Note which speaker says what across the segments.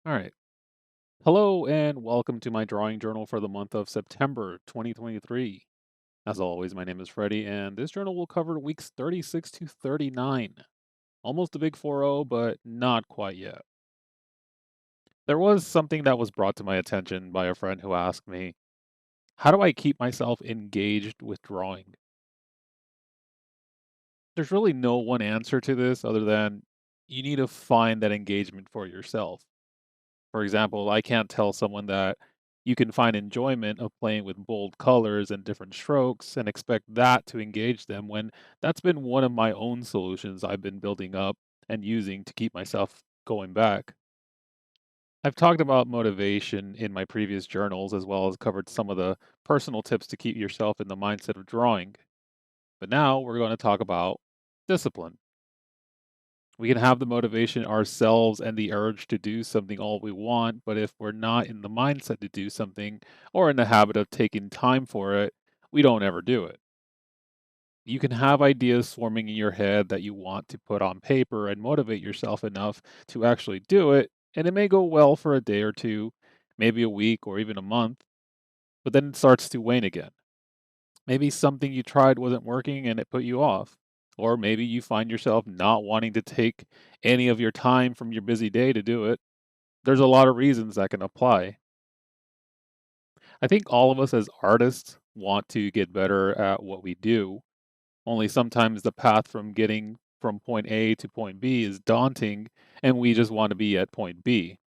Speaker 1: All right. Hello and welcome to my drawing journal for the month of September 2023. As always, my name is Freddie, and this journal will cover weeks 36 to 39. Almost a big 4-0, but not quite yet. There was something that was brought to my attention by a friend who asked me, how do I keep myself engaged with drawing? There's really no one answer to this other than you need to find that engagement for yourself. For example, I can't tell someone that you can find enjoyment of playing with bold colors and different strokes and expect that to engage them when that's been one of my own solutions I've been building up and using to keep myself going back. I've talked about motivation in my previous journals as well as covered some of the personal tips to keep yourself in the mindset of drawing. But now we're going to talk about discipline. We can have the motivation ourselves and the urge to do something all we want, but if we're not in the mindset to do something or in the habit of taking time for it, we don't ever do it. You can have ideas swarming in your head that you want to put on paper and motivate yourself enough to actually do it, and it may go well for a day or two, maybe a week or even a month, but then it starts to wane again. Maybe something you tried wasn't working and it put you off. Or maybe you find yourself not wanting to take any of your time from your busy day to do it. There's a lot of reasons that can apply. I think all of us as artists want to get better at what we do. Only sometimes the path from getting from point A to point B is daunting and we just want to be at point B.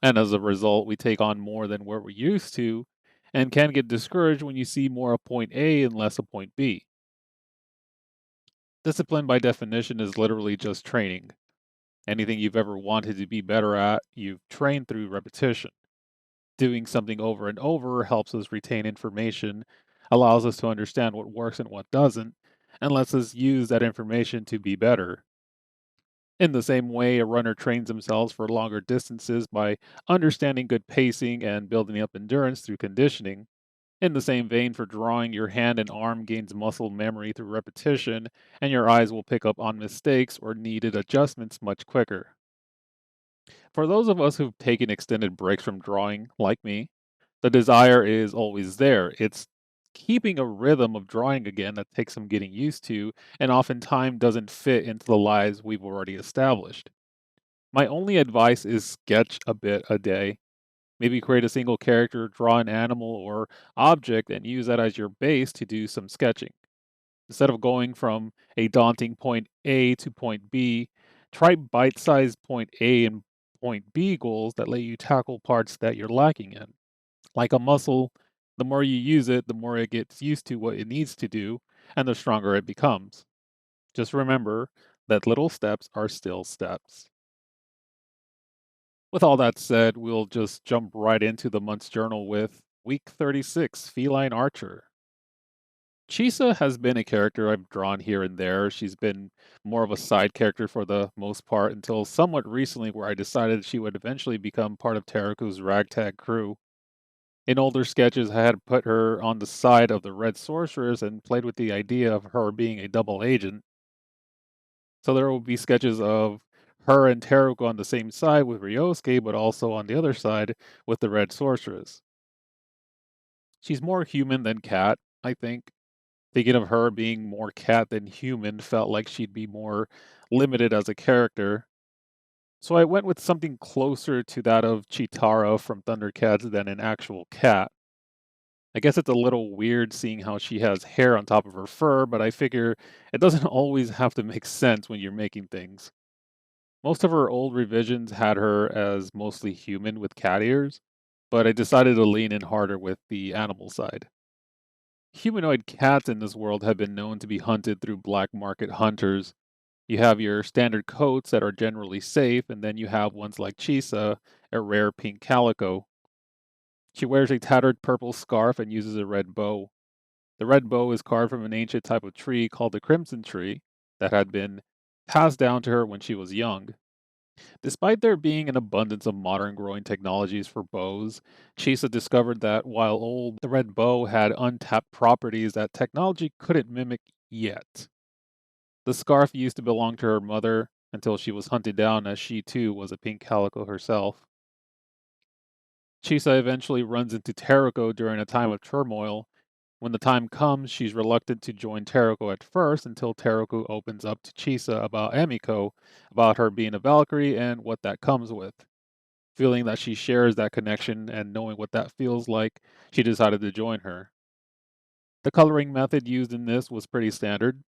Speaker 1: And as a result, we take on more than what we're used to and can get discouraged when you see more of point A and less of point B. Discipline, by definition, is literally just training. Anything you've ever wanted to be better at, you've trained through repetition. Doing something over and over helps us retain information, allows us to understand what works and what doesn't, and lets us use that information to be better. In the same way, a runner trains themselves for longer distances by understanding good pacing and building up endurance through conditioning. In the same vein, for drawing, your hand and arm gains muscle memory through repetition, and your eyes will pick up on mistakes or needed adjustments much quicker. For those of us who've taken extended breaks from drawing, like me, the desire is always there. It's keeping a rhythm of drawing again that takes some getting used to, and oftentimes doesn't fit into the lives we've already established. My only advice is sketch a bit a day. Maybe create a single character, draw an animal or object, and use that as your base to do some sketching. Instead of going from a daunting point A to point B, try bite sized point A and point B goals that let you tackle parts that you're lacking in. Like a muscle, the more you use it, the more it gets used to what it needs to do, and the stronger it becomes. Just remember that little steps are still steps. With all that said, we'll just jump right into the month's journal with week 36, Feline Archer. Chisa has been a character I've drawn here and there. She's been more of a side character for the most part until somewhat recently, where I decided she would eventually become part of Teraku's ragtag crew. In older sketches, I had put her on the side of the Red Sorceress and played with the idea of her being a double agent. So there will be sketches of her and Teruko on the same side with Ryosuke, but also on the other side with the Red Sorceress. She's more human than cat, I think. Thinking of her being more cat than human felt like she'd be more limited as a character. So I went with something closer to that of Chitara from Thundercats than an actual cat. I guess it's a little weird seeing how she has hair on top of her fur, but I figure it doesn't always have to make sense when you're making things. Most of her old revisions had her as mostly human with cat ears, but I decided to lean in harder with the animal side. Humanoid cats in this world have been known to be hunted through black market hunters. You have your standard coats that are generally safe, and then you have ones like Chisa, a rare pink calico. She wears a tattered purple scarf and uses a red bow. The red bow is carved from an ancient type of tree called the crimson tree that had been passed down to her when she was young. Despite there being an abundance of modern growing technologies for bows, Chisa discovered that while old, the red bow had untapped properties that technology couldn't mimic yet. The scarf used to belong to her mother until she was hunted down, as she too was a pink calico herself. Chisa eventually runs into Teruko during a time of turmoil. When the time comes, she's reluctant to join Teruko at first until Teruko opens up to Chisa about Emiko, about her being a Valkyrie and what that comes with. Feeling that she shares that connection and knowing what that feels like, she decided to join her. The coloring method used in this was pretty standard.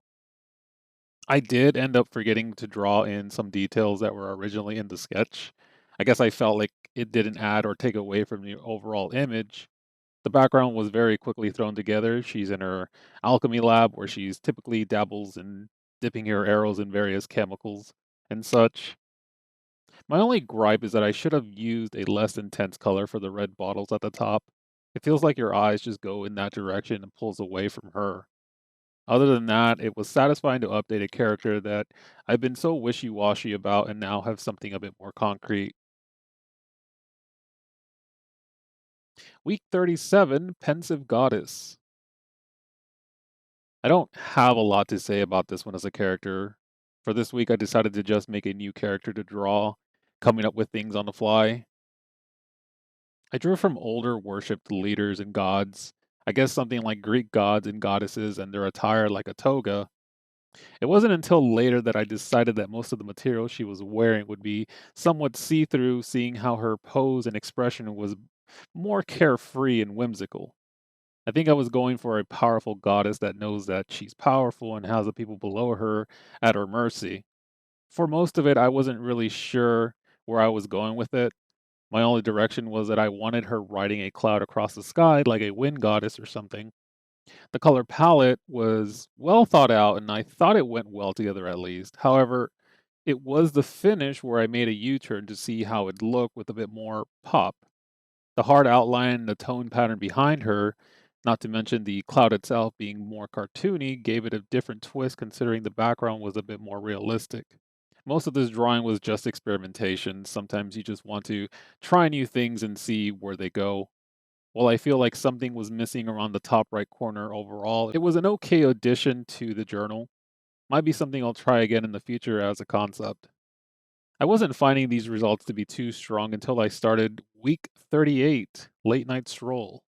Speaker 1: I did end up forgetting to draw in some details that were originally in the sketch. I guess I felt like it didn't add or take away from the overall image. The background was very quickly thrown together. She's in her alchemy lab where she's typically dabbles in dipping her arrows in various chemicals and such. My only gripe is that I should have used a less intense color for the red bottles at the top. It feels like your eyes just go in that direction and pulls away from her. Other than that, it was satisfying to update a character that I've been so wishy-washy about and now have something a bit more concrete. Week 37, Pensive Goddess. I don't have a lot to say about this one as a character. For this week, I decided to just make a new character to draw, coming up with things on the fly. I drew from older worshipped leaders and gods. I guess something like Greek gods and goddesses and their attire like a toga. It wasn't until later that I decided that most of the material she was wearing would be somewhat see through, seeing how her pose and expression was more carefree and whimsical. I think I was going for a powerful goddess that knows that she's powerful and has the people below her at her mercy. For most of it, I wasn't really sure where I was going with it. My only direction was that I wanted her riding a cloud across the sky like a wind goddess or something. The color palette was well thought out, and I thought it went well together at least. However, it was the finish where I made a U-turn to see how it looked with a bit more pop. The hard outline and the tone pattern behind her, not to mention the cloud itself being more cartoony, gave it a different twist considering the background was a bit more realistic. Most of this drawing was just experimentation. Sometimes you just want to try new things and see where they go. While I feel like something was missing around the top right corner overall, it was an okay addition to the journal. Might be something I'll try again in the future as a concept. I wasn't finding these results to be too strong until I started week 38, Late Night Stroll.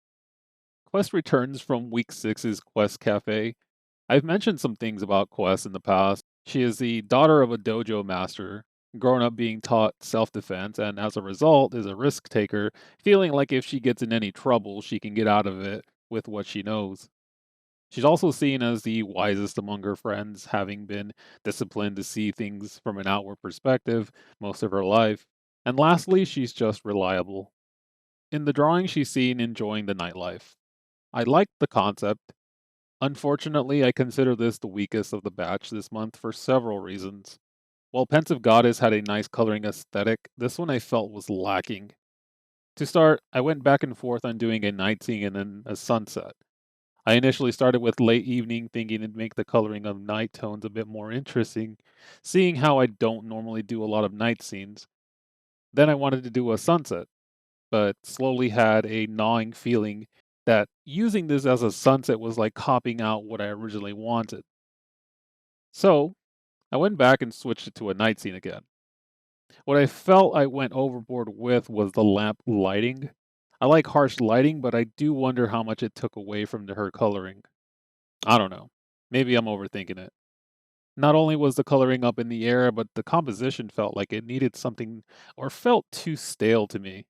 Speaker 1: Quest returns from week 6's Quest Cafe. I've mentioned some things about Quest in the past. She is the daughter of a dojo master, grown up being taught self defense, and as a result, is a risk taker, feeling like if she gets in any trouble, she can get out of it with what she knows. She's also seen as the wisest among her friends, having been disciplined to see things from an outward perspective most of her life. And lastly, she's just reliable. In the drawing, she's seen enjoying the nightlife. I liked the concept. Unfortunately, I consider this the weakest of the batch this month for several reasons. While Pensive Goddess had a nice coloring aesthetic, this one I felt was lacking. To start, I went back and forth on doing a night scene and then a sunset. I initially started with late evening, thinking it'd make the coloring of night tones a bit more interesting, seeing how I don't normally do a lot of night scenes. Then I wanted to do a sunset, but slowly had a gnawing feeling that using this as a sunset was like copying out what I originally wanted. So I went back and switched it to a night scene again. What I felt I went overboard with was the lamp lighting. I like harsh lighting, but I do wonder how much it took away from her coloring. I don't know. Maybe I'm overthinking it. Not only was the coloring up in the air, but the composition felt like it needed something or felt too stale to me.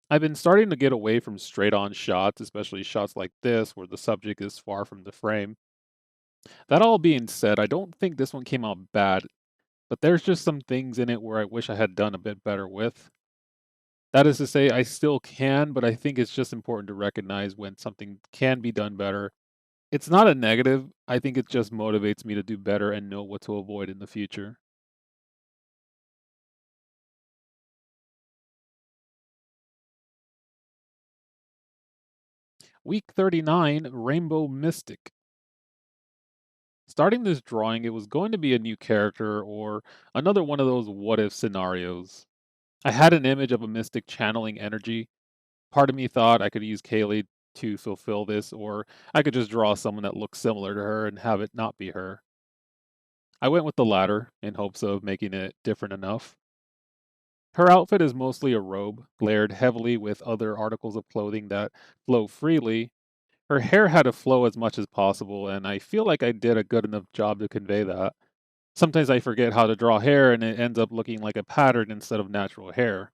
Speaker 1: I've been starting to get away from straight on shots, especially shots like this where the subject is far from the frame. That all being said, I don't think this one came out bad, but there's just some things in it where I wish I had done a bit better with. That is to say, I still can, but I think it's just important to recognize when something can be done better. It's not a negative, I think it just motivates me to do better and know what to avoid in the future. Week 39, Rainbow Mystic. Starting this drawing, it was going to be a new character or another one of those what if scenarios. I had an image of a mystic channeling energy. Part of me thought I could use Kaylee to fulfill this, or I could just draw someone that looks similar to her and have it not be her. I went with the latter in hopes of making it different enough. Her outfit is mostly a robe, layered heavily with other articles of clothing that flow freely. Her hair had to flow as much as possible, and I feel like I did a good enough job to convey that. Sometimes I forget how to draw hair and it ends up looking like a pattern instead of natural hair.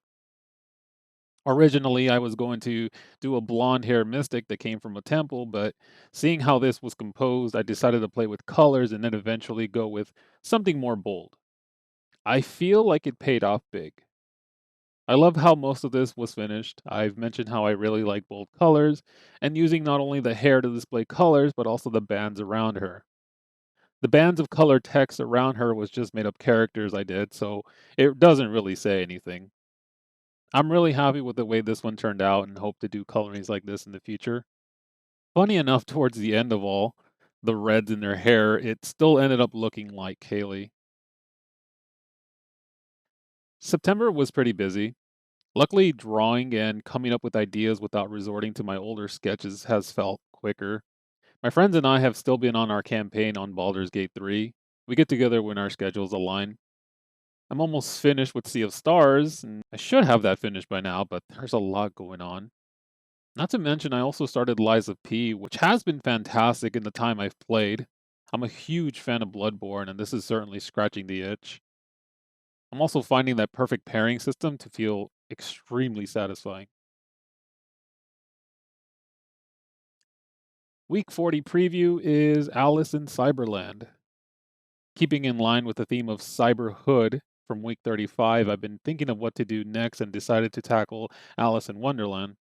Speaker 1: Originally, I was going to do a blonde hair mystic that came from a temple, but seeing how this was composed, I decided to play with colors and then eventually go with something more bold. I feel like it paid off big. I love how most of this was finished. I've mentioned how I really like bold colors and using not only the hair to display colors, but also the bands around her. The bands of colored text around her was just made up characters I did, so it doesn't really say anything. I'm really happy with the way this one turned out and hope to do colorings like this in the future. Funny enough, towards the end of all the reds in their hair, it still ended up looking like Kaylee. September was pretty busy. Luckily, drawing and coming up with ideas without resorting to my older sketches has felt quicker. My friends and I have still been on our campaign on Baldur's Gate 3. We get together when our schedules align. I'm almost finished with Sea of Stars, and I should have that finished by now, but there's a lot going on. Not to mention, I also started Lies of P, which has been fantastic in the time I've played. I'm a huge fan of Bloodborne, and this is certainly scratching the itch. I'm also finding that perfect pairing system to feel extremely satisfying. Week 40 preview is Alice in Cyberland. Keeping in line with the theme of cyberhood from week 35, I've been thinking of what to do next and decided to tackle Alice in Wonderland.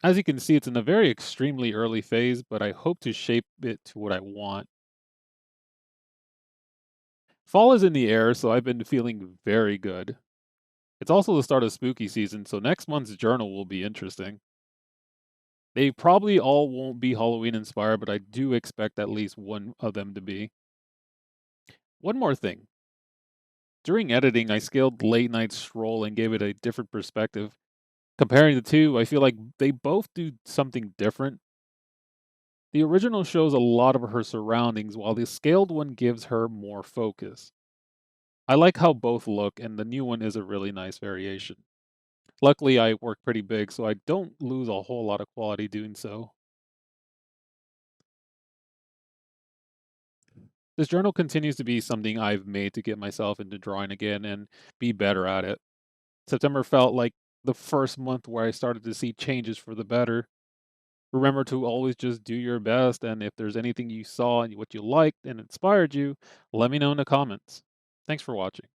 Speaker 1: As you can see, it's in a very extremely early phase, but I hope to shape it to what I want. Fall is in the air, so I've been feeling very good. It's also the start of spooky season, so next month's journal will be interesting. They probably all won't be Halloween inspired, but I do expect at least one of them to be. One more thing. During editing, I scaled Late Night Stroll and gave it a different perspective. Comparing the two, I feel like they both do something different. The original shows a lot of her surroundings, while the scaled one gives her more focus. I like how both look, and the new one is a really nice variation. Luckily, I work pretty big, so I don't lose a whole lot of quality doing so. This journal continues to be something I've made to get myself into drawing again and be better at it. September felt like the first month where I started to see changes for the better. Remember to always just do your best, and if there's anything you saw and what you liked and inspired you, let me know in the comments. Thanks for watching.